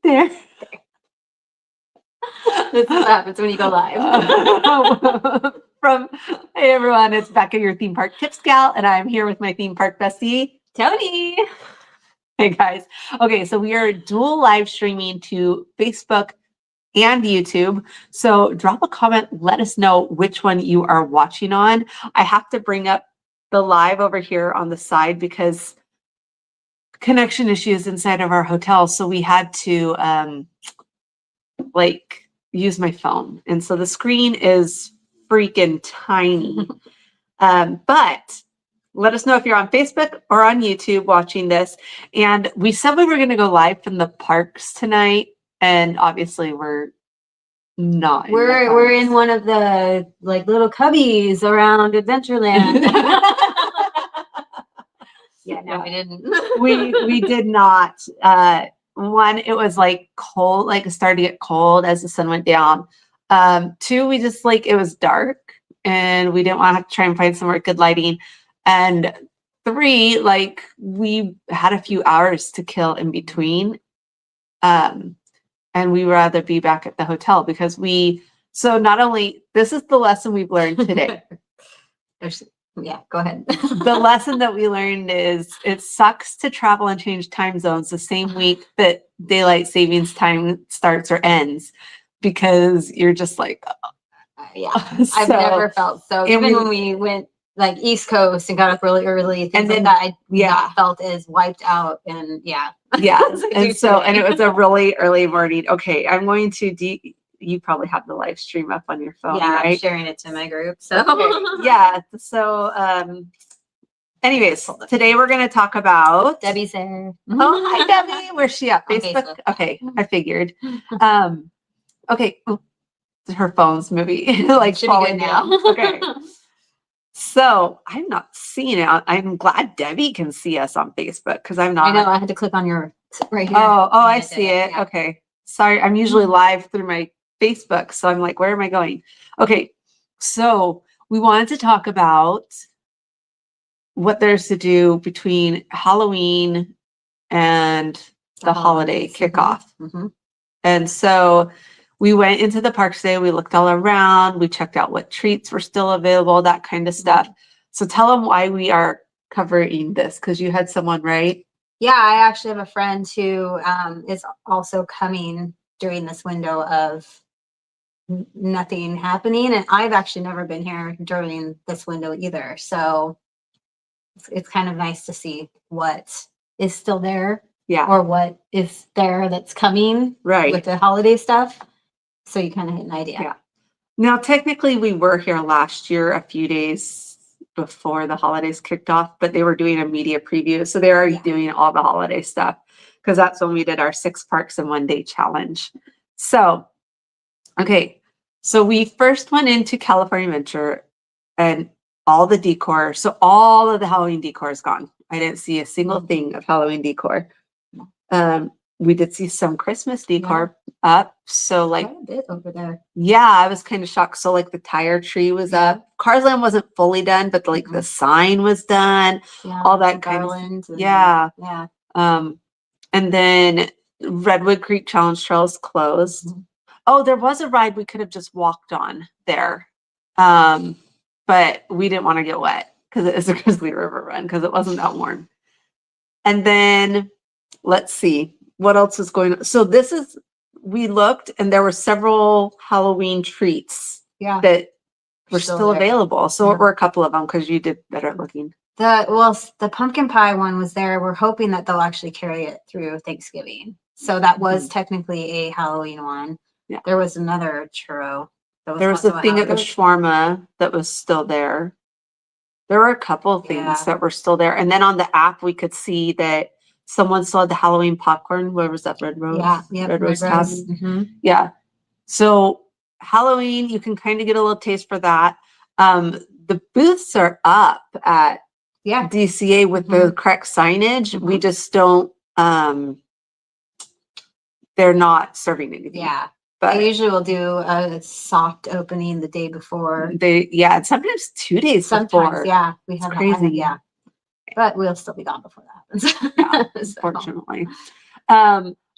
there. This is what happens when you go live. Hey everyone, it's Becca, your theme park tip scout, and I'm here with my theme park bestie, Tony. Hey guys. Okay, so we are dual live streaming to Facebook and YouTube. So drop a comment, let us know which one you are watching on. I have to bring up the live over here on the side because connection issues inside of our hotel. So we had to use my phone. And so the screen is freaking tiny. But let us know if you're on Facebook or on YouTube watching this. And we said we were going to go live from the parks tonight. And obviously we're not. We're in one of the little cubbies around Adventureland. Yeah, no, we didn't. we did not. One, it was cold, it started to get cold as the sun went down. Two, we just it was dark and we didn't want to have to try and find somewhere good lighting. And three, we had a few hours to kill in between. And we would rather be back at the hotel because not only, this is the lesson we've learned today. Yeah, go ahead. The lesson that we learned is it sucks to travel and change time zones the same week that daylight savings time starts or ends because you're just yeah, I've never felt so. Even when we went East Coast and got up really early, things like that, I not felt as wiped out. And yeah. And it was a really early morning. Okay, I'm going to you probably have the live stream up on your phone, right? I'm sharing it to my group. So okay. Yeah. So anyways, today we're gonna talk about Debbie's there. Oh, hi Debbie. Where's she at? Facebook? Okay, I figured. Okay. Oh, her phone's moving falling now. Okay. So I'm not seeing it. I'm glad Debbie can see us on Facebook because I'm not. I know. I had to click on your right here. Oh, I see it. Yeah. Okay. Sorry. I'm usually live through my Facebook. So I'm where am I going? Okay. So we wanted to talk about what there's to do between Halloween and the holiday kickoff. Mm-hmm. And so we went into the park today. We looked all around. We checked out what treats were still available, that kind of stuff. Mm-hmm. So tell them why we are covering this because you had someone, right? Yeah, I actually have a friend who is also coming during this window of nothing happening. And I've actually never been here during this window either. So it's kind of nice to see what is still there. Yeah. Or what is there that's coming with the holiday stuff. So you kind of get an idea. Yeah. Now, technically, we were here last year, a few days before the holidays kicked off, but they were doing a media preview. So they're already doing all the holiday stuff because that's when we did our 6 parks in one day challenge. So, okay. So we first went into California Adventure and all the decor. So all of the Halloween decor is gone. I didn't see a single thing of Halloween decor. We did see some Christmas decor up. So quite a bit over there. Yeah, I was kind of shocked. So the tire tree was up. Cars Land wasn't fully done, but the sign was done. Yeah, all that garland. Yeah. And then Redwood Creek Challenge Trails closed. Mm-hmm. Oh, there was a ride we could have just walked on there. But we didn't want to get wet because it is a Grizzly River run because it wasn't that warm. And then let's see what else is going on. So we looked and there were several Halloween treats that were still available. So what were a couple of them? Because you did better looking. The pumpkin pie one was there. We're hoping that they'll actually carry it through Thanksgiving. So that was technically a Halloween one. Yeah. There was another churro. There was a thing at the shawarma that was still there. There were a couple of things that were still there. And then on the app, we could see that someone still had the Halloween popcorn. Where was that? Red Rose? Yeah. Red Rose tab. Mm-hmm. Yeah. So Halloween, you can kind of get a little taste for that. The booths are up at DCA with the correct signage. Mm-hmm. We just don't, they're not serving anything. Yeah. But I usually will do a soft opening the day before. And sometimes 2 days before. Yeah. We have crazy. Yeah. But we'll still be gone before that happens. Unfortunately.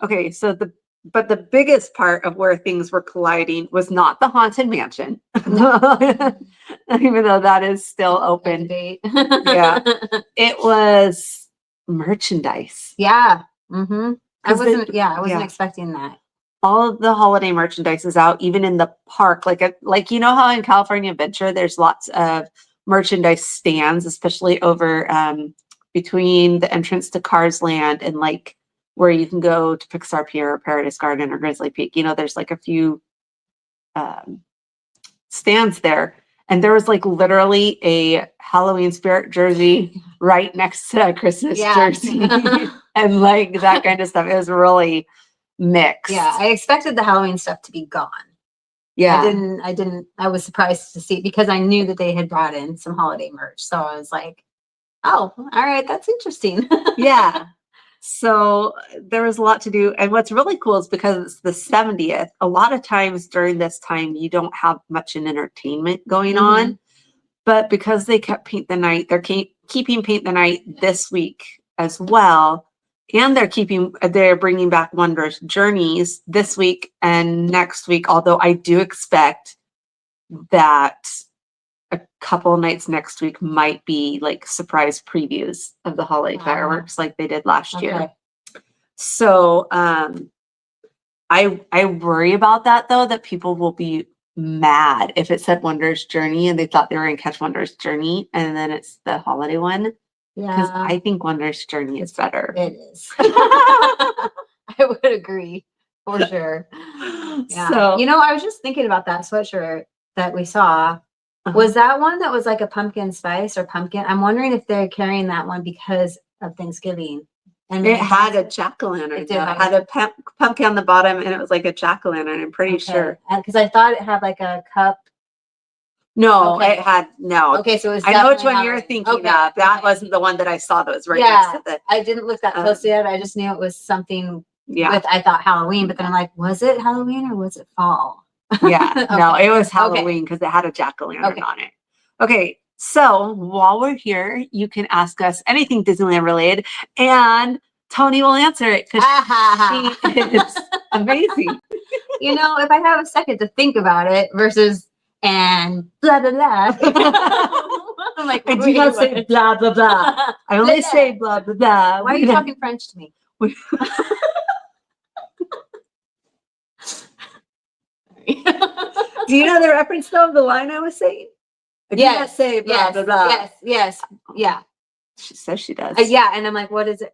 Okay, so the but the biggest part of where things were colliding was not the haunted mansion, even though that is still open. Yeah. It was merchandise. Yeah. Mm-hmm. I 'Cause wasn't yeah. expecting that. All of the holiday merchandise is out, even in the park. Like you know how in California Adventure, there's lots of merchandise stands, especially over between the entrance to Cars Land and like where you can go to Pixar Pier or Paradise Garden or Grizzly Peak. You know, there's like a few stands there. And there was like literally a Halloween spirit jersey right next to a Christmas jersey and like that kind of stuff. It was really mixed. Yeah, I expected the Halloween stuff to be gone. Yeah. I was surprised to see because I knew that they had brought in some holiday merch. So I was like, oh, all right, that's interesting. Yeah. So there was a lot to do. And what's really cool is because it's the 70th, a lot of times during this time, you don't have much in entertainment going on. But because they kept Paint the Night, they're keeping Paint the Night this week as well. And they're bringing back Wondrous Journeys this week and next week. Although I do expect that a couple nights next week might be like surprise previews of the holiday fireworks like they did last year. So I worry about that though, that people will be mad if it said Wondrous Journey and they thought they were going to catch Wondrous Journey and then it's the holiday one. Because I think Wondrous Journey is better. It is. I would agree for sure. Yeah. So, I was just thinking about that sweatshirt that we saw. Was that one that was like a pumpkin spice or pumpkin? I'm wondering if they're carrying that one because of Thanksgiving. And it had a jack-o'-lantern. It had a pumpkin on the bottom and it was like a jack-o'-lantern, I'm pretty sure. Because I thought it had like a cup. No, it had no. Okay, so it was. I know which one you're thinking of. That wasn't the one that I saw that was right next to the. I didn't look that closely at it. I just knew it was something. Yeah. With I thought Halloween, but then I'm like, was it Halloween or was it fall? Yeah. No, it was Halloween because it had a jack-o'-lantern on it. Okay, so while we're here, you can ask us anything Disneyland related, and Tony will answer it because she is amazing. If I have a second to think about it versus. And blah blah blah. I'm like, I do not say blah blah blah. I only say blah blah blah. Why are you talking French to me? Do you know the reference though of the line I was saying? I do not say blah blah blah. Yes. Yeah. She says she does. Yeah, and I'm like, what is it?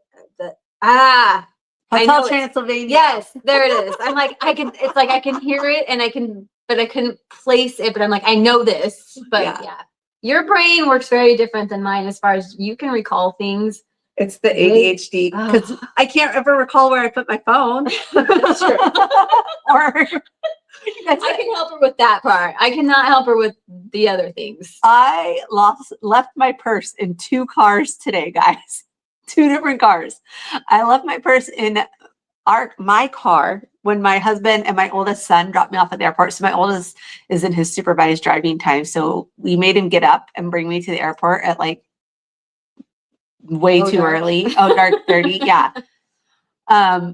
Hotel Transylvania. Yes, there it is. I'm like, it's like I can hear it and but I couldn't place it, but I'm like, I know this, but yeah. Your brain works very different than mine as far as you can recall things. It's the ADHD because I can't ever recall where I put my phone. That's true. I can help her with that part. I cannot help her with the other things. I left my purse in 2 cars today, guys. 2 different cars. I left my purse in my car when my husband and my oldest son dropped me off at the airport. So my oldest is in his supervised driving time. So we made him get up and bring me to the airport at like way too early. Dark 30. Yeah.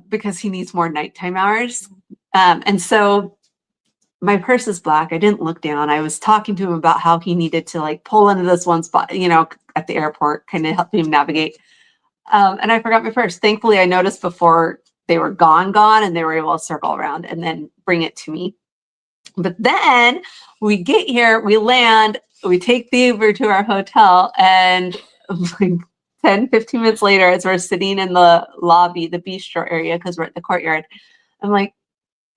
Because he needs more nighttime hours. And so my purse is black. I didn't look down. I was talking to him about how he needed to like pull into this one spot, at the airport, kind of help him navigate. And I forgot my purse. Thankfully, I noticed before they were gone, and they were able to circle around and then bring it to me. But then we get here, we land, we take the Uber to our hotel, and like 10, 15 minutes later, as we're sitting in the lobby, the bistro area, because we're at the courtyard, I'm like,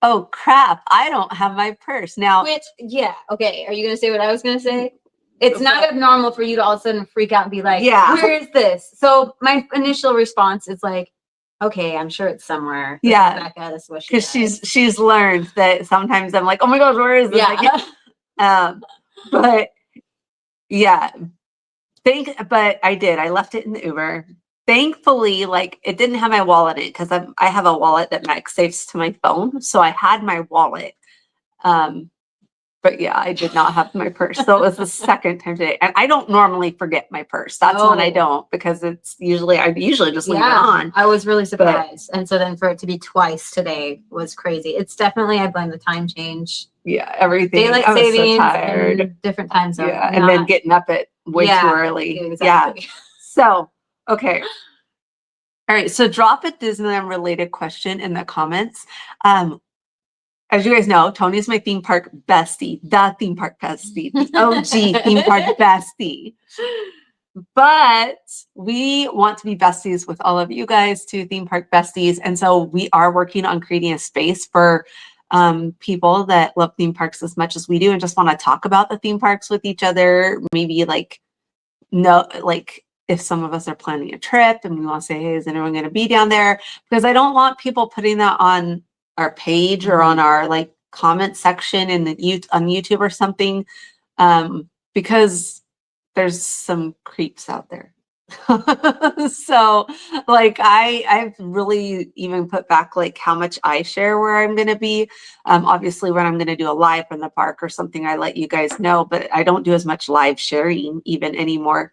oh crap, I don't have my purse. Now, okay. Are you going to say what I was going to say? It's not abnormal for you to all of a sudden freak out and be like, where is this? So my initial response is like, okay, I'm sure it's somewhere. Yeah, because she's learned that sometimes I'm like, oh my gosh, where is this? But yeah, but I did. I left it in the Uber. Thankfully, like it didn't have my wallet in it because I have a wallet that MagSafes to my phone, so I had my wallet. But But yeah, I did not have my purse. So it was the second time today. And I don't normally forget my purse. That's when I Oh. don't, because I usually just leave it Yeah, on. I was really surprised. And so then for it to be twice today was crazy. It's definitely, I blame the time change. Yeah, everything. Daylight I was so savings tired. and different time zones. Yeah, and then getting up at way too Yeah, early. exactly. Yeah. So, okay. All right. So drop a Disneyland related question in the comments. As you guys know, Tony's my theme park bestie, the theme park bestie, the OG theme park bestie. But we want to be besties with all of you guys too, theme park besties. And so we are working on creating a space for people that love theme parks as much as we do and just want to talk about the theme parks with each other. Maybe like if some of us are planning a trip and we want to say, hey, is anyone going to be down there? Because I don't want people putting that on our page or on our like comment section on YouTube or something, because there's some creeps out there. So like I've really even put back like how much I share where I'm going to be. Obviously when I'm going to do a live from the park or something, I let you guys know, but I don't do as much live sharing even anymore.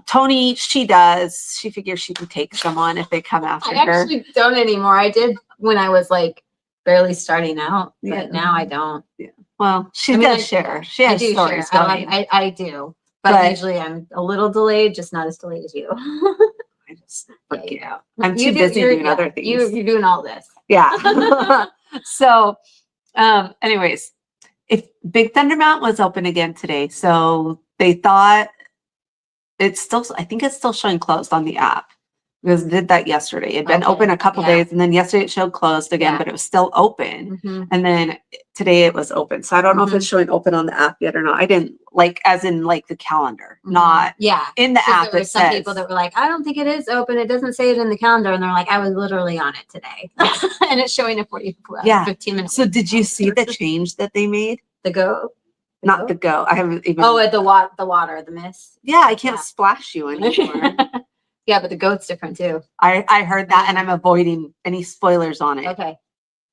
Tony, she does. She figures she can take someone if they come after I her. actually don't anymore. I did when I was like barely starting out, but now I don't. Yeah. Well, she does share. She I has do stories share. going. I do. But usually I'm a little delayed, just not as delayed as you. I just forget. Yeah. I'm too busy doing other things. You're doing all this. Yeah. So, anyways, if Big Thunder Mountain was open again today, so they thought I think it's still showing closed on the app because it did that yesterday. It had been open a couple days and then yesterday it showed closed again, but it was still open. And then today it was open. So I don't know if it's showing open on the app yet or not. I didn't as in the calendar, not in the app. There were some people that were like, I don't think it is open. It doesn't say it in the calendar. And they're like, I was literally on it today. And it's showing a 15 minutes. So did you see the change that they made? The go? Not the go. I haven't even. Oh, the water, the mist. Yeah, I can't splash you anymore. Yeah, but the goat's different too. I heard that, and I'm avoiding any spoilers on it.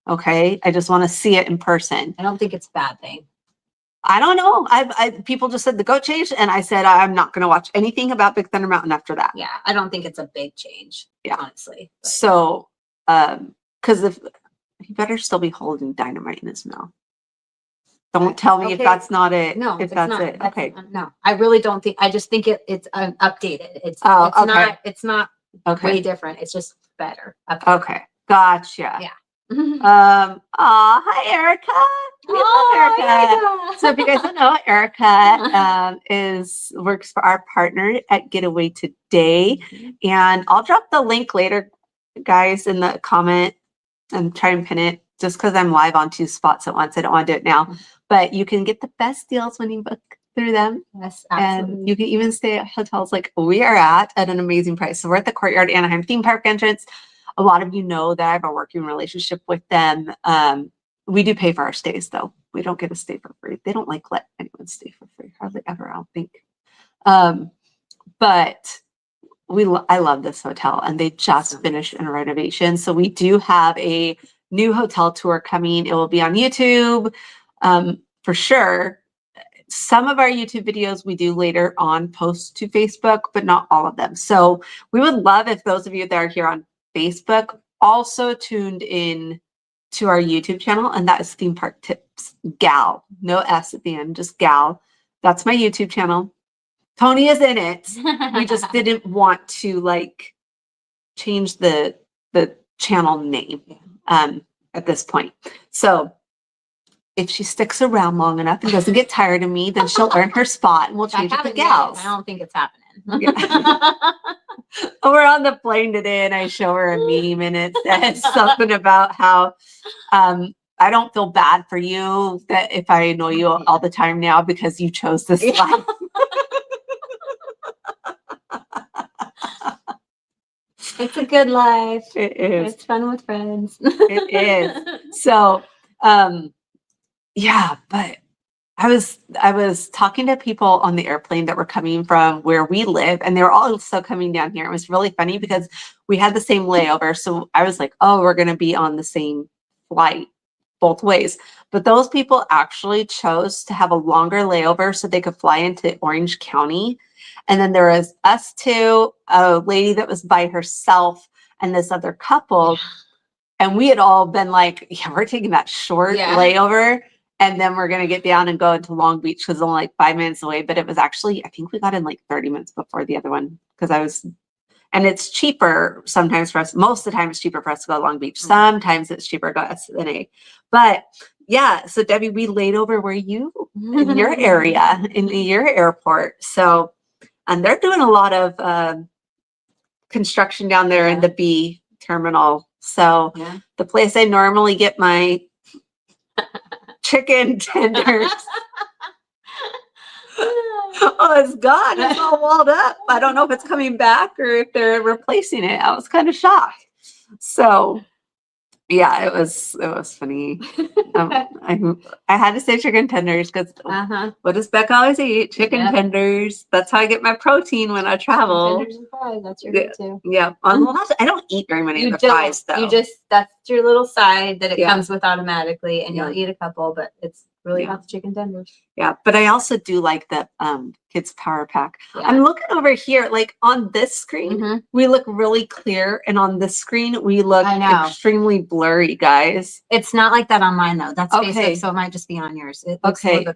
Okay. I just want to see it in person. I don't think it's a bad thing. I don't know. People just said the goat changed, and I said I'm not going to watch anything about Big Thunder Mountain after that. Yeah, I don't think it's a big change. Yeah, honestly. But. So, because if he better still be holding dynamite in his mouth. Don't tell me if that's not it. No, if that's it. Okay. No, I really don't think. I just think it's updated. It's not way different. It's just better. Okay. Gotcha. Yeah. Hi Erica. Erica. So if you guys don't know, Erica works for our partner at Getaway Today, and I'll drop the link later, guys, in the comment and try and pin it. Just because I'm live on 2 spots at once, I don't want to do it now. But you can get the best deals when you book through them. Yes, absolutely. And you can even stay at hotels like we are at an amazing price. So we're at the Courtyard Anaheim theme park entrance. A lot of you know that I have a working relationship with them. We do pay for our stays, though. We don't get to stay for free. They don't let anyone stay for free, hardly ever, I don't think. But I love this hotel, and they just finished a renovation. So we do have a new hotel tour coming. It will be on YouTube for sure. Some of our YouTube videos we do later on post to Facebook, but not all of them. So we would love if those of you that are here on Facebook also tuned in to our YouTube channel, and that is Theme Park Tips Gal. No S at the end, just Gal. That's my YouTube channel. Tony is in it. We just didn't want to change the channel name at this point. So if she sticks around long enough and doesn't get tired of me, then she'll earn her spot and we'll change it to Gals. I don't think it's happening. Yeah. We're on the plane today and I show her a meme and it says something about how I don't feel bad for you that if I annoy you all the time now because you chose this life. It's a good life. It is. It's fun with friends. It is. So, yeah, but I was talking to people on the airplane that were coming from where we live, and they were also coming down here. It was really funny because we had the same layover. So I was like, oh, we're going to be on the same flight. both ways. But those people actually chose to have a longer layover so they could fly into Orange County. And then there was us two, a lady that was by herself, and this other couple. And we had all been like, yeah, we're taking that short layover. And then we're going to get down and go into Long Beach because it's only like 5 minutes away. But it was actually, I think we got in like 30 minutes before the other one because and it's cheaper sometimes for us. Most of the time it's cheaper for us to go to Long Beach. Sometimes it's cheaper to go to SNA. But yeah, so Debbie, we laid over where in your area, in your airport. So, and they're doing a lot of construction down there in the B terminal. So the place I normally get my chicken tenders. Oh, it's gone. It's all walled up. I don't know if it's coming back or if they're replacing it. I was kind of shocked. So yeah, it was funny. I had to say chicken tenders because what does Becca always eat? Chicken tenders. That's how I get my protein when I travel. Tenders and fries. That's your go-to. Yeah. I don't eat very many of the fries though. That's your little side that it comes with automatically, and you'll eat a couple, but it's really about the chicken tenders. Yeah, but I also do like the kids power pack. I'm looking over here, like on this screen, we look really clear, and on this screen we look extremely blurry, guys. It's not like that on mine though. That's Facebook, so it might just be on yours. I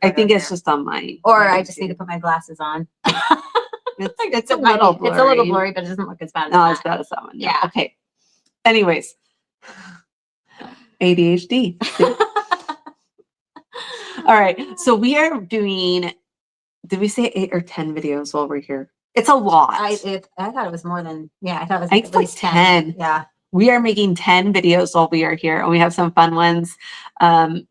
think it's just on mine. Or I just need to put my glasses on. It's a little blurry. It's a little blurry, but it doesn't look as bad as not as bad as that one. Yeah. Okay. Anyways, ADHD. All right. So we are doing, did we say 8 or 10 videos while we're here? It's a lot. I thought it was more than, I thought it was at least 10. Yeah. We are making 10 videos while we are here, and we have some fun ones. And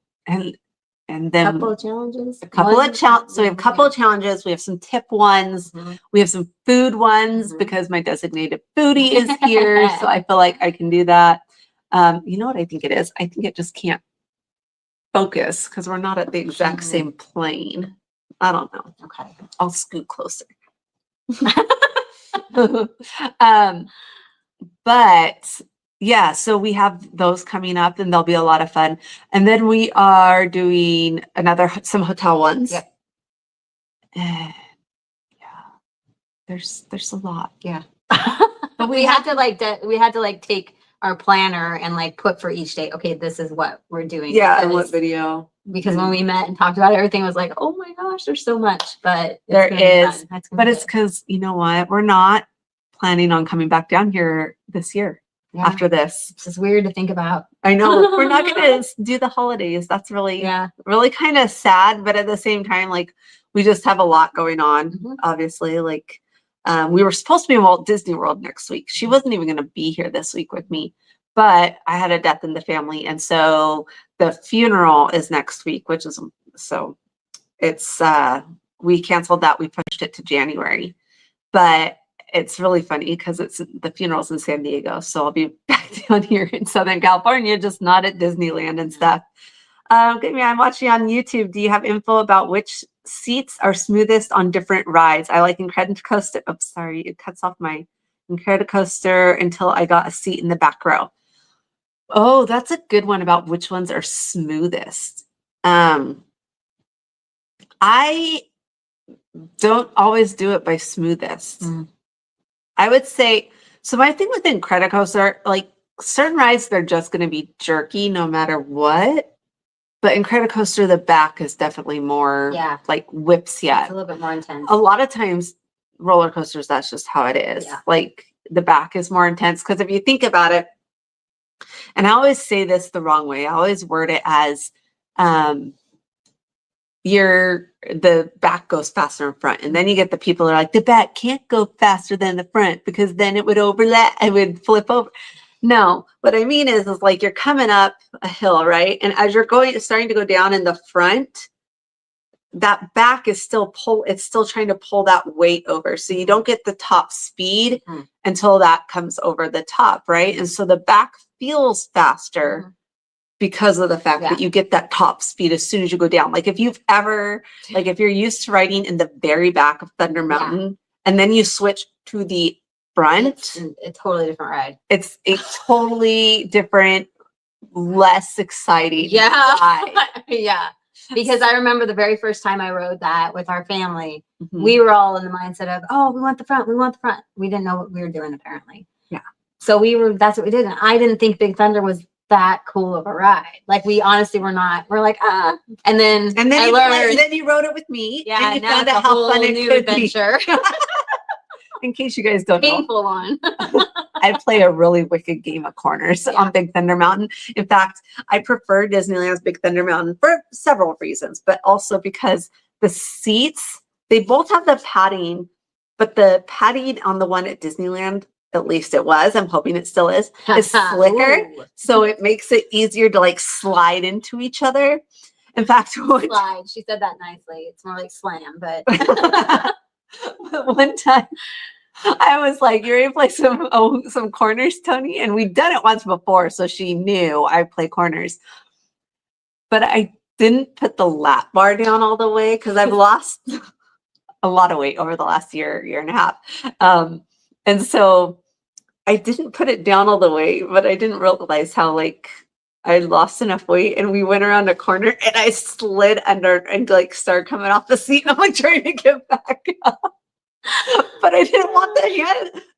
then a couple of challenges. So we have a couple of challenges. We have some tip ones. We have some food ones because my designated foodie is here. So I feel like I can do that. You know what I think it is? I think it just can't focus because we're not at the exact same plane. I don't know. Okay. I'll scoot closer. But yeah, so we have those coming up and they'll be a lot of fun. And then we are doing some hotel ones. Yep. Yeah. There's a lot. Yeah. But we had to take our planner and like put for each day, okay, this is what we're doing. Yeah, and what video. Because when we met and talked about everything, it was like, oh my gosh, there's so much. But there is. But it's because, you know what? We're not planning on coming back down here this year after this. It's just weird to think about. I know. We're not going to do the holidays. That's really kind of sad. But at the same time, like, we just have a lot going on, obviously. Like, we were supposed to be in Walt Disney World next week. She wasn't even going to be here this week with me. But I had a death in the family. And so the funeral is next week, which is, so it's, we canceled that. We pushed it to January. But it's really funny because the funeral's in San Diego. So I'll be back down here in Southern California, just not at Disneyland and stuff. I'm watching on YouTube. Do you have info about which seats are smoothest on different rides? I like Incredicoaster. Oh, sorry, it cuts off my Incredicoaster until I got a seat in the back row. Oh, that's a good one about which ones are smoothest. I don't always do it by smoothest. I would say, so my thing with Incredicoaster, like certain rides, they're just going to be jerky no matter what. But Incredicoaster, the back is definitely more like whips yet. It's a little bit more intense. A lot of times, roller coasters, that's just how it is. Yeah. Like the back is more intense. Because if you think about it, and I always say this the wrong way, I always word it as the back goes faster in front. And then you get the people that are like, the back can't go faster than the front because then it would overlap, it would flip over. No, what I mean is like you're coming up a hill, right? And as you're starting to go down in the front, that back is still it's still trying to pull that weight over. So you don't get the top speed until that comes over the top, right? And so the back feels faster because of the fact that you get that top speed as soon as you go down. Like if you're used to riding in the very back of Thunder Mountain and then you switch to the front, it's a totally different ride. It's a totally different less exciting. Yeah. ride. Yeah. Because I remember the very first time I rode that with our family, Mhm. we were all in the mindset of, oh, we want the front, we want the front. We didn't know what we were doing apparently. Yeah. So that's what we did. And I didn't think Big Thunder was that cool of a ride. Like we honestly were not. We're like, and then I learned. Then you rode it with me. Yeah, and you now found it's out a how whole fun it new could adventure. be. In case you guys don't know, Painful one. I play a really wicked game of corners on Big Thunder Mountain. In fact, I prefer Disneyland's Big Thunder Mountain for several reasons, but also because the seats, they both have the padding, but the padding on the one at Disneyland, at least it was, I'm hoping it still is slicker. Ooh. So it makes it easier to like slide into each other. In fact, Slide. She said that nicely. It's more like slam, but one time I was like, "You ready to play some corners, Tony?" And we'd done it once before, so she knew I play corners. But I didn't put the lap bar down all the way because I've lost a lot of weight over the last year and a half, and so I didn't put it down all the way. But I didn't realize how like I lost enough weight, and we went around a corner, and I slid under and like started coming off the seat, and I'm like trying to get back up. But I didn't want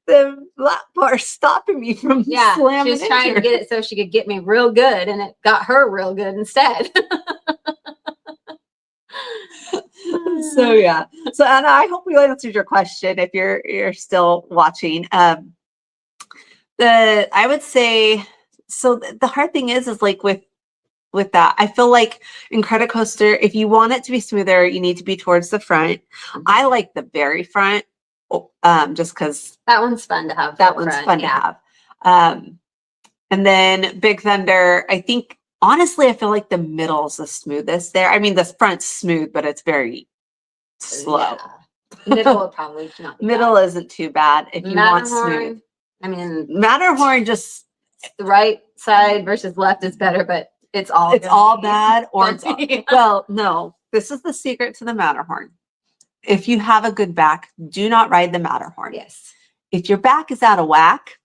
the lap bar stopping me from slamming. She was trying to get it so she could get me real good, and it got her real good instead. So yeah. So Anna, I hope we answered your question. If you're still watching, I would say so. The hard thing is like with that, I feel like in Incredicoaster, if you want it to be smoother, you need to be towards the front. I like the very front, just because that one's fun to have. That one's fun to have. And then Big Thunder, I think honestly, I feel like the middle is the smoothest there. I mean, the front's smooth, but it's very slow. Yeah. Middle will probably not be Middle bad. isn't too bad if you want smooth. I mean, Matterhorn just the right side versus left is better, but it's all bad or it's well, no. This is the secret to the Matterhorn. If you have a good back, do not ride the Matterhorn. Yes. If your back is out of whack,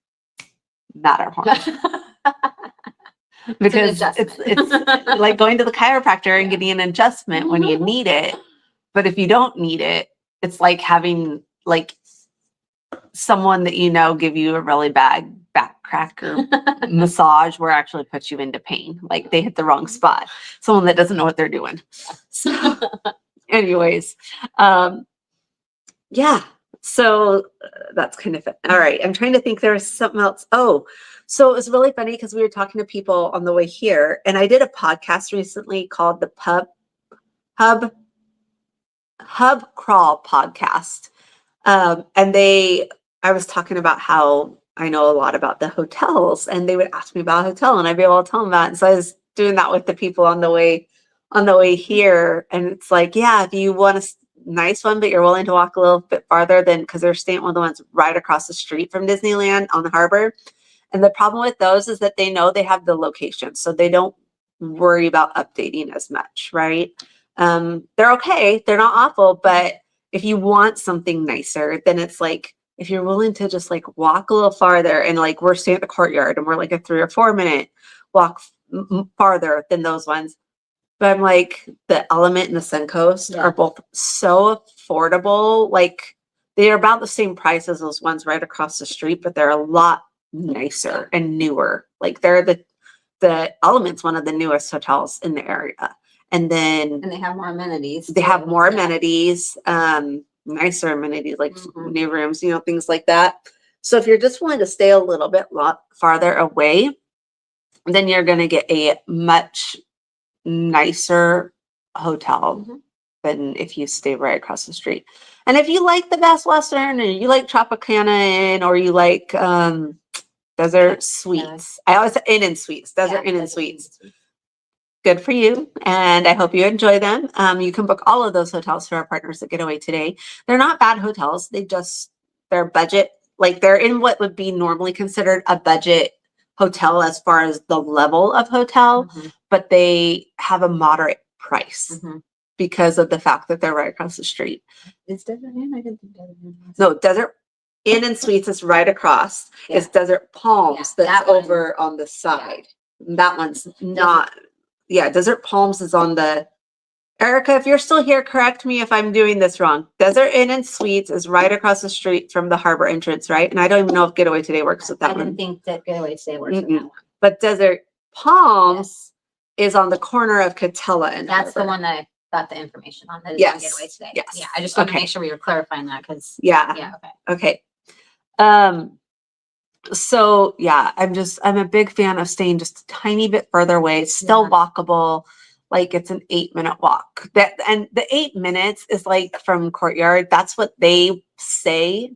Matterhorn. Because it's like going to the chiropractor and getting an adjustment when you need it. But if you don't need it, it's like having like someone that you know give you a really bad back crack or massage where it actually puts you into pain. Like they hit the wrong spot. Someone that doesn't know what they're doing. So anyways, yeah. So that's kind of it. All right. I'm trying to think there was something else. Oh, so it was really funny because we were talking to people on the way here, and I did a podcast recently called the Hub Crawl Podcast. And I was talking about how I know a lot about the hotels, and they would ask me about a hotel, and I'd be able to tell them that. And so I was doing that with the people on the way here. And it's like, yeah, if you want a nice one, but you're willing to walk a little bit farther because they're staying one of the ones right across the street from Disneyland on the harbor. And the problem with those is that they know they have the location, so they don't worry about updating as much, right? They're okay. They're not awful, but if you want something nicer, then it's like, if you're willing to just like walk a little farther, and like we're staying at the Courtyard and we're like a 3 or 4 minute walk farther than those ones. But I'm like, the Element and the Suncoast are both so affordable. Like they are about the same price as those ones right across the street, but they're a lot nicer and newer. Like they're the Element's one of the newest hotels in the area. And they have more amenities. They have more amenities, nicer amenities like new rooms, things like that. So if you're just willing to stay a little bit farther away, then you're going to get a much nicer hotel than if you stay right across the street. And if you like the Best Western, or you like Tropicana Inn, or you like Desert Suites, I always say Inn and Suites, Desert Inn and Suites. Good for you, and I hope you enjoy them. You can book all of those hotels through our partners at Getaway Today. They're not bad hotels. They're budget, like they're in what would be normally considered a budget hotel as far as the level of hotel, but they have a moderate price because of the fact that they're right across the street. Is Desert Inn? I didn't think Desert Inn was. No, Desert Inn and Suites is right across. It's Desert Palms that's over on the side. That one's not. Yeah, Desert Palms is on the. Erica, if you're still here, correct me if I'm doing this wrong. Desert Inn and Suites is right across the street from the harbor entrance, right? And I don't even know if Getaway Today works with that I one. didn't think that Getaway Today works with that one. But Desert Palms is on the corner of Catella and That's the Harbor. one that I got the information on. That is on Yes. Getaway Today. Yes. Yeah, I just wanted Okay. to make sure we were clarifying that because Yeah. yeah, okay. Okay. So yeah, I'm a big fan of staying just a tiny bit further away. It's still Yeah. walkable. Like it's an 8-minute walk. And the 8 minutes is like from Courtyard. That's what they say,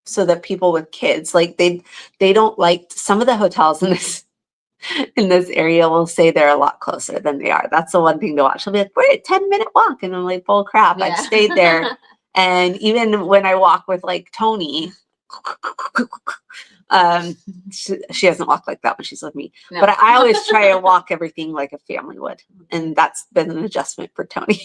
so that people with kids, like they don't like, some of the hotels in this area will say they're a lot closer than they are. That's the one thing to watch. They'll be like, we're at 10-minute walk. And I'm like, bull crap. I've Yeah. stayed there. And even when I walk with like Tony, she doesn't walk like that when she's with me. No. But I always try to walk everything like a family would. And that's been an adjustment for Tony.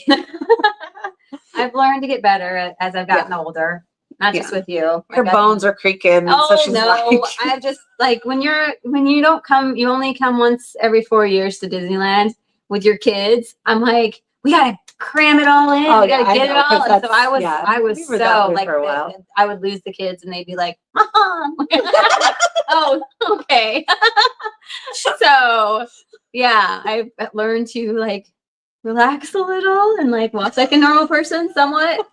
I've learned to get better as I've gotten older. Not just with you. Her bones are creaking. Oh so she's no! like, I just like when you don't come, you only come once every 4 years to Disneyland with your kids. I'm like, we gotta cram it all in. Oh, we gotta yeah, I get it know, all. 'cause And so I that's- was we were that so way like, for a while. I would lose the kids, and they'd be like, "Mom." Oh, okay. So yeah, I've learned to like relax a little and like walk like a normal person somewhat.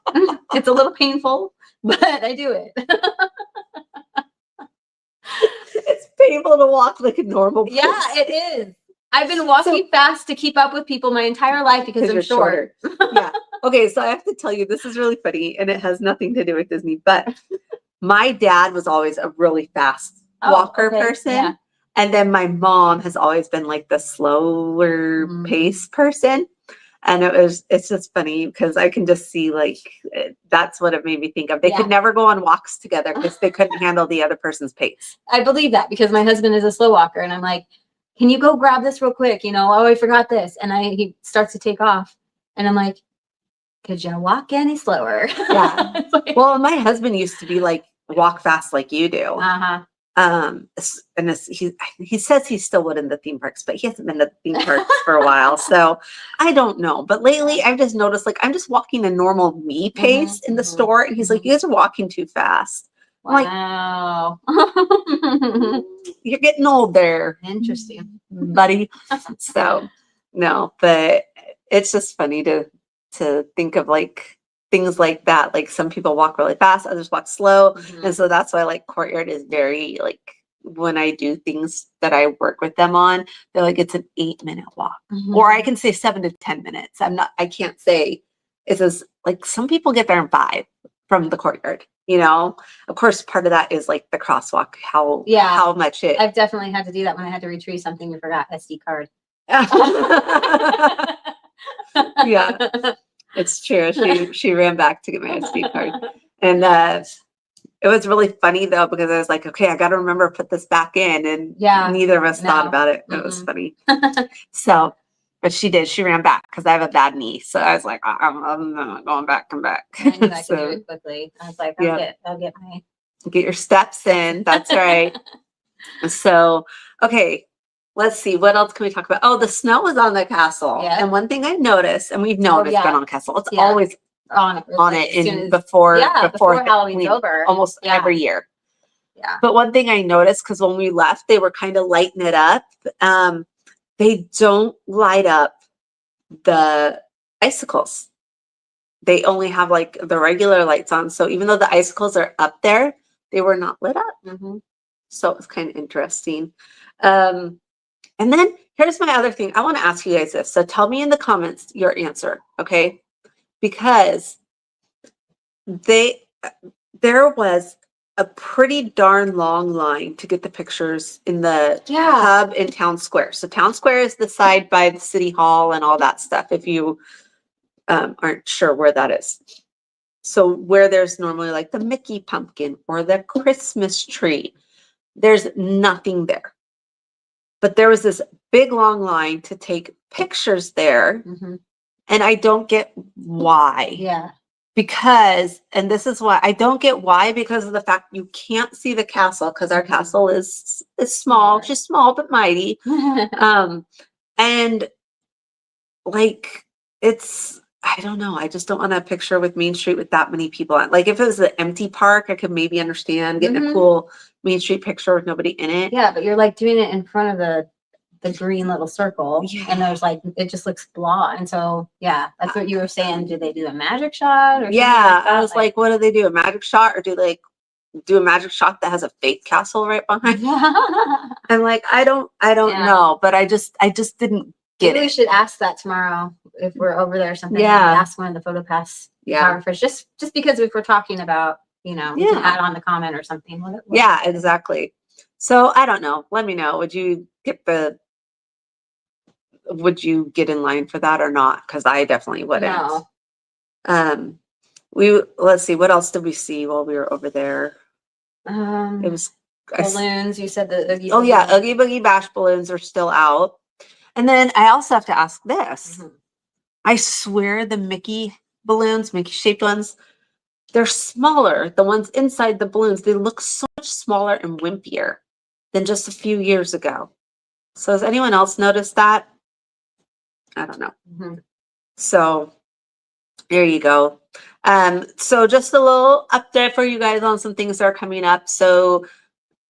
It's a little painful, but I do it. it's painful to walk like a normal person. Yeah, it is. I've been walking fast to keep up with people my entire life because I'm you're short. Yeah. Okay, so I have to tell you, this is really funny, and it has nothing to do with Disney, but my dad was always a really fast walker person. Yeah. And then my mom has always been like the slower pace person. And it's just funny because I can just see like, that's what it made me think of. They could never go on walks together because they couldn't handle the other person's pace. I believe that because my husband is a slow walker, and I'm like, can you go grab this real quick? You know, oh, I forgot this. And he starts to take off, and I'm like, could you walk any slower? Yeah. Well, my husband used to be like, walk fast like you do. Uh-huh. And he says he still would in the theme parks, but he hasn't been to the theme parks for a while. So I don't know. But lately I've just noticed like I'm just walking a normal me pace in the store. And he's like, you guys are walking too fast. Wow. Like, you're getting old there. Interesting. Buddy. So no, but it's just funny to think of like things like that. Like some people walk really fast, others walk slow. And so that's why like Courtyard is very like, when I do things that I work with them on, they're like, it's an 8-minute walk. Or I can say 7 to 10 minutes. I can't say it's as like some people get there in 5 from the Courtyard, you know. Of course, part of that is like the crosswalk, how much it. I've definitely had to do that when I had to retrieve something and forgot SD card. Yeah, it's true. She ran back to get my SD card, and it was really funny though because I was like, okay, I got to remember to put this back in, and neither of us thought about it. It was funny. So, but she did. She ran back because I have a bad knee, so I was like, I'm not going back and back. I knew I could do it quickly. I was like, I'll get your steps in. That's right. So, okay. Let's see. What else can we talk about? Oh, the snow was on the castle. Yeah. And one thing I noticed, and we've known it's been on the castle. It's always on it before Halloween's over. Almost every year. Yeah. But one thing I noticed, because when we left, they were kind of lighting it up. They don't light up the icicles. They only have like the regular lights on. So even though the icicles are up there, they were not lit up. So it was kind of interesting. And then here's my other thing. I want to ask you guys this. So tell me in the comments your answer, okay? Because there was a pretty darn long line to get the pictures in the hub in Town Square. So Town Square is the side by the City Hall and all that stuff, if you aren't sure where that is. So where there's normally like the Mickey pumpkin or the Christmas tree, there's nothing there. But there was this big long line to take pictures there. And I don't get why. Yeah. because, and this is why I don't get why, because of the fact you can't see the castle because our castle is small, just small but mighty. And like it's, I don't know, I just don't want a picture with Main Street with that many people on. Like if it was an empty park, I could maybe understand getting a cool Main Street picture with nobody in it. Yeah, but you're like doing it in front of the green little circle, Yeah. and there's like, it just looks blah. And so yeah, that's what you were saying. Do they do a magic shot or something like that? I was like, what do they do? A magic shot, or do they do a magic shot that has a fake castle right behind? I'm like, I don't know, but I just didn't get Maybe we it. should ask that tomorrow if we're over there or something. Yeah. Ask one of the PhotoPass photographers, just because if we're talking about, you know, we can add on the comment or something. Yeah, exactly. So I don't know. Let me know. Would you get in line for that or not? Because I definitely wouldn't. No. Let's see, what else did we see while we were over there? It was balloons. You said the Oogie Oogie Boogie Bash balloons are still out. And then I also have to ask this. I swear the Mickey balloons, Mickey shaped ones, they're smaller. The ones inside the balloons, they look so much smaller and wimpier than just a few years ago. So has anyone else noticed that? I don't know. So there you go. So just a little update for you guys on some things that are coming up. So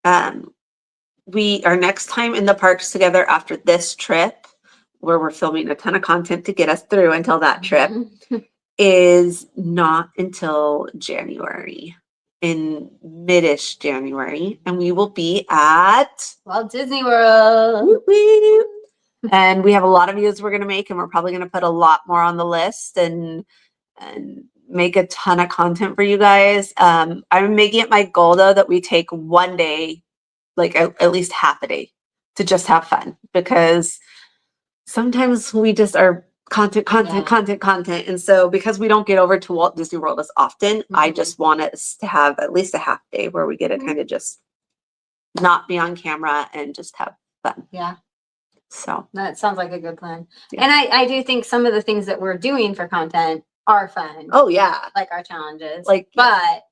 our next time in the parks together after this trip, where we're filming a ton of content to get us through until that trip, is not until January, in mid-ish January, and we will be at Walt Disney World. Woo-woo. And we have a lot of videos we're going to make, and we're probably going to put a lot more on the list and make a ton of content for you guys. I'm making it my goal though that we take one day, like at least half a day, to just have fun, because sometimes we just are content. And so because we don't get over to Walt Disney World as often, I just want us to have at least a half day where we get to kind of just not be on camera and just have fun. Yeah. So that sounds like a good plan. And I do think some of the things that we're doing for content are fun. Oh yeah. Like our challenges. But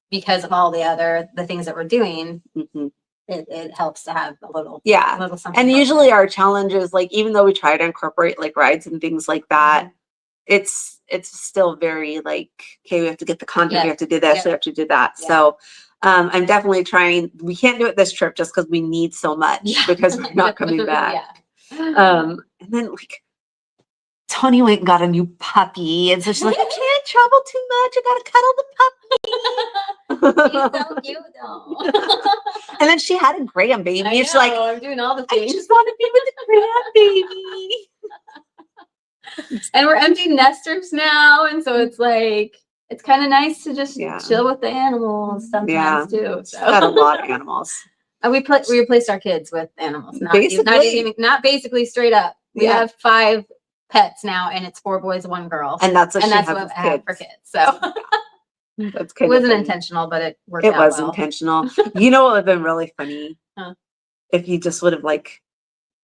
because of all the things that we're doing, it helps to have a little something. And usually our challenges, like even though we try to incorporate like rides and things like that, it's still very like, okay, we have to get the content, we have to do this, we have to do that. So I'm definitely trying. We can't do it this trip just because we need so much because we're not coming back. And then like Tony went and got a new puppy, and so she's like, I can't travel too much. I gotta cuddle the puppy. He's so cute though. And then she had a grandbaby. And she's like, I'm doing all the things. I just want to be with the grandbaby. And we're empty nesters now, and so it's like, it's kind of nice to just chill with the animals sometimes too. So. Got a lot of animals. And we replaced our kids with animals. Not basically straight up. We have 5 pets now, and it's 4 boys, 1 girl. And that's what I have for kids. So that's it wasn't intentional, but it worked out well. It was well. intentional. You know what would have been really funny? If you just would have like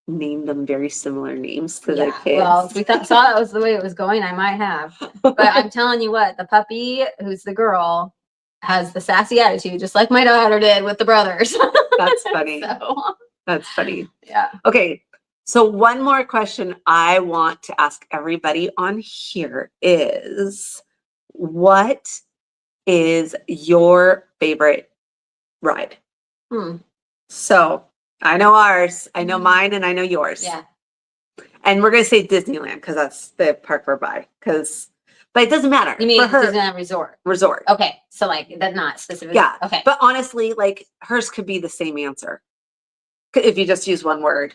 named them very similar names to their kids. Well, we saw that was the way it was going. I might have, but I'm telling you what, the puppy, who's the girl, has the sassy attitude, just like my daughter did with the brothers. That's funny. That's funny. Yeah. Okay. So one more question I want to ask everybody on here is, what is your favorite ride? So I know ours, I know mine, and I know yours. Yeah. And we're going to say Disneyland because that's the park we're by. But it doesn't matter. You mean for her, Disneyland Resort? Resort. Okay. So like, that's not specific. Yeah. Okay. But honestly, like hers could be the same answer if you just use one word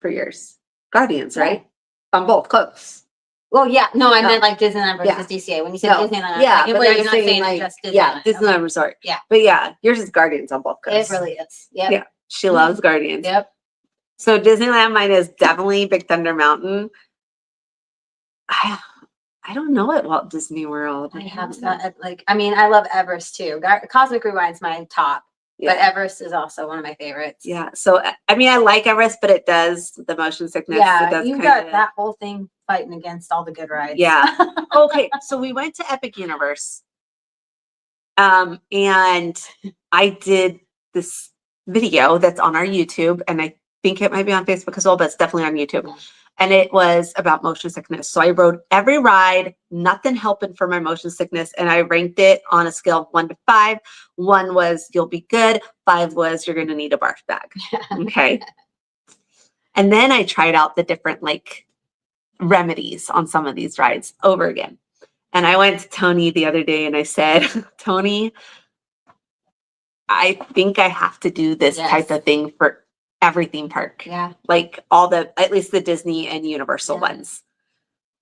for yours. Guardians, right? On both, close. Well, yeah. No, I meant like Disneyland versus DCA. When you said Disneyland, but you're not saying like just Disneyland. Yeah, Disneyland Resort. Yeah. But yeah, yours is Guardians on both coasts. It really is. Yep. Yeah. She loves Guardians. Yep. So Disneyland, mine is definitely Big Thunder Mountain. I don't know at Walt Disney World. I have that. Like, I mean, I love Everest too. Cosmic Rewind's my top, but Everest is also one of my favorites. Yeah. So I mean, I like Everest, but it does the motion sickness. Yeah, it does you got that whole thing fighting against all the good rides. Yeah. Okay. So we went to Epic Universe. And I did this video that's on our YouTube, and I think it might be on Facebook as well, but it's definitely on YouTube. Yeah. And it was about motion sickness. So I rode every ride, nothing helping for my motion sickness. And I ranked it on a scale of 1 to 5. 1 was you'll be good. 5 was you're going to need a barf bag. Okay. And then I tried out the different like remedies on some of these rides over again. And I went to Tony the other day and I said, Tony, I think I have to do this type of thing for every theme park. Yeah. Like at least the Disney and Universal ones.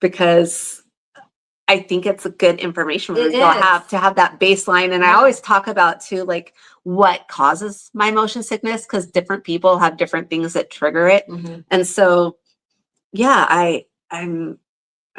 Because I think it's a good information for people to have that baseline. And I always talk about too, like what causes my motion sickness, because different people have different things that trigger it. Mhm. And so, yeah,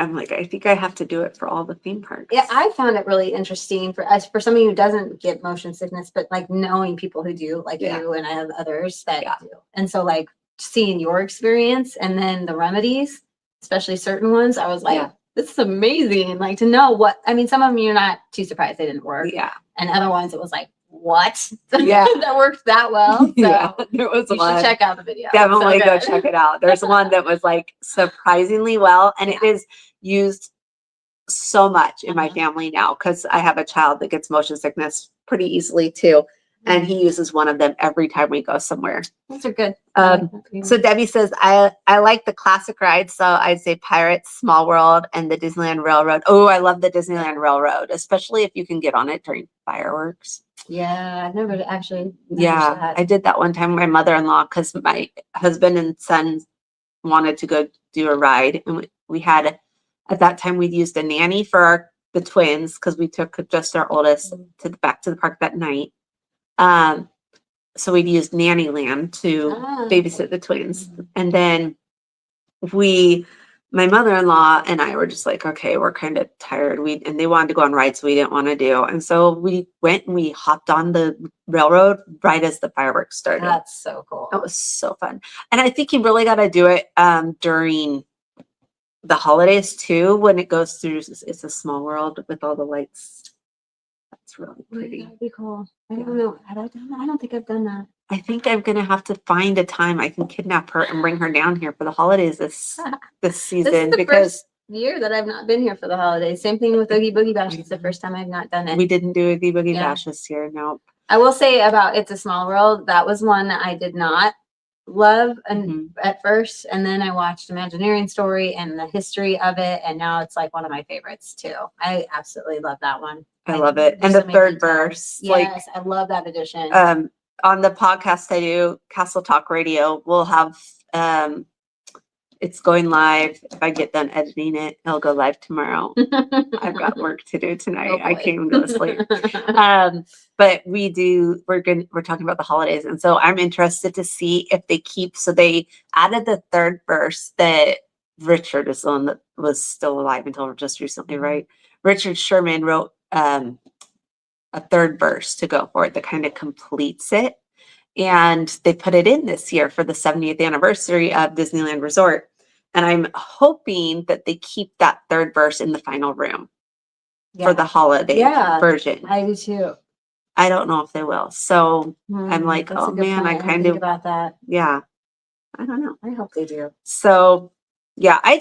I'm like, I think I have to do it for all the theme parks. Yeah, I found it really interesting for somebody who doesn't get motion sickness, but like knowing people who do, like you and I have others that do. And so like seeing your experience and then the remedies, especially certain ones, I was like, this is amazing. Like to know some of them you're not too surprised they didn't work. Yeah. And other ones it was like, what? Yeah. That worked that well. So yeah, there was you should check out the video. Definitely go check it out. There's one that was like surprisingly well, and it is used so much in my family now because I have a child that gets motion sickness pretty easily too. And he uses one of them every time we go somewhere. Those are good. So Debbie says, I like the classic rides. So I'd say Pirates, Small World, and the Disneyland Railroad. Oh, I love the Disneyland Railroad, especially if you can get on it during fireworks. Yeah, I've never actually. I did that one time with my mother-in-law because my husband and son wanted to go do a ride. And we had, at that time, we'd used a nanny for the twins because we took just our oldest back to the park that night. So we'd used Nannyland to babysit the twins. And then my mother-in-law and I were just like, okay, we're kind of tired. And they wanted to go on rides we didn't want to do. And so we went and we hopped on the railroad right as the fireworks started. That's so cool. That was so fun. And I think you really got to do it during the holidays too, when it goes through, it's a small world with all the lights. That's really pretty. That'd be cool. I don't know. Have I done that? I don't think I've done that. I think I'm gonna have to find a time I can kidnap her and bring her down here for the holidays this season. This is the first year that I've not been here for the holidays. Same thing with Oogie Boogie Bash. It's the first time I've not done it. We didn't do Oogie Boogie Bash this year. Nope. I will say about It's a Small World, that was one that I did not love at first, and then I watched Imagineering Story and the history of it, and now it's like one of my favorites too. I absolutely love that one. I love it. And the third verse. Yes, I love that addition. On the podcast I do, Castle Talk Radio, we'll have it's going live. If I get done editing it, it'll go live tomorrow. I've got work to do tonight. I can't even go to sleep. But we're talking about the holidays. And so I'm interested to see if they so they added the third verse that Richard is the one that was still alive until just recently, right? Richard Sherman wrote a third verse to go for it that kind of completes it. And they put it in this year for the 70th anniversary of Disneyland Resort. And I'm hoping that they keep that third verse in the final room for the holiday version. I do too. I don't know if they will. So I'm like, oh man, I kind of about that. Yeah. I don't know. I hope they do. So yeah, I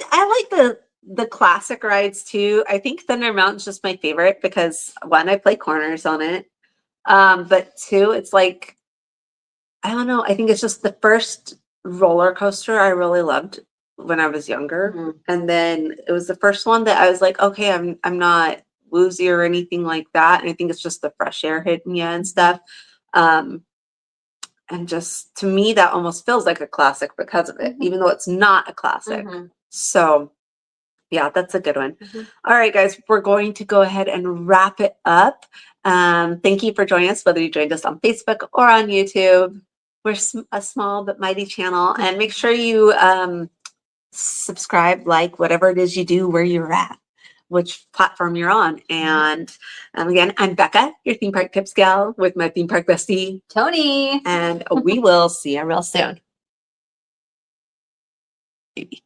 like the classic rides too. I think Thunder Mountain's just my favorite because one, I play corners on it. But two, it's like, I don't know. I think it's just the first roller coaster I really loved when I was younger. And then it was the first one that I was like, okay, I'm not woozy or anything like that. And I think it's just the fresh air hitting you and stuff. And just to me, that almost feels like a classic because of it, even though it's not a classic. So yeah, that's a good one. All right, guys, we're going to go ahead and wrap it up. Thank you for joining us, whether you joined us on Facebook or on YouTube. We're a small but mighty channel, and make sure you subscribe, like whatever it is you do, where you're at, which platform you're on. And again, I'm Becca, your theme park tips gal, with my theme park bestie, Tony. and we will see you real soon. Maybe.